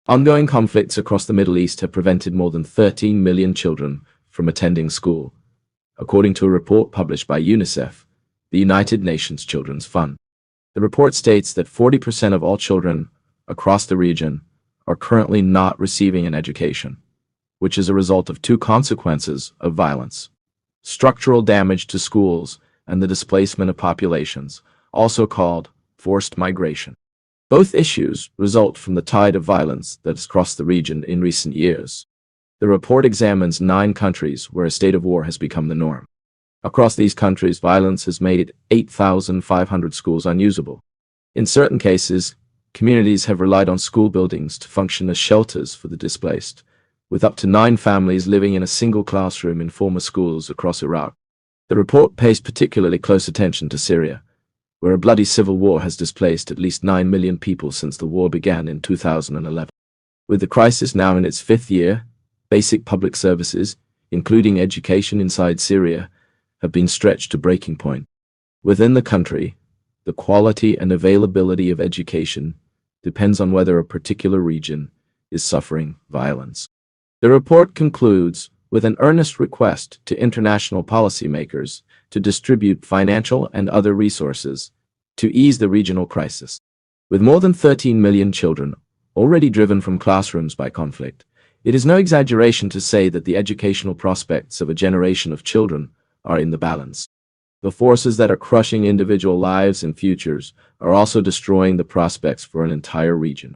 Ongoing conflicts across the Middle East have prevented more than 13 million children from attending school, according to a report published by UNICEF, the United Nations Children's Fund. The report states that 40% of all children across the region are currently not receiving an education, which is a result of two consequences of violence: structural damage to schools and the displacement of populations, also called forced migration. Both issues result from the tide of violence that has crossed the region in recent years. The report examines 9 countries where a state of war has become the norm. Across these countries, violence has made 8,500 schools unusable. In certain cases, communities have relied on school buildings to function as shelters for the displaced, with up to 9 families living in a single classroom in former schools across Iraq. The report pays particularly close attention to Syria, where a bloody civil war has displaced at least 9 million people since the war began in 2011. With the crisis now in its 5th year, basic public services, including education inside Syria, have been stretched to breaking point. Within the country, the quality and availability of education depends on whether a particular region is suffering violence. The report concludes with an earnest request to international policymakers to distribute financial and other resources to ease the regional crisis. With more than 13 million children already driven from classrooms by conflict, it is no exaggeration to say that the educational prospects of a generation of children are in the balance. The forces that are crushing individual lives and futures are also destroying the prospects for an entire region.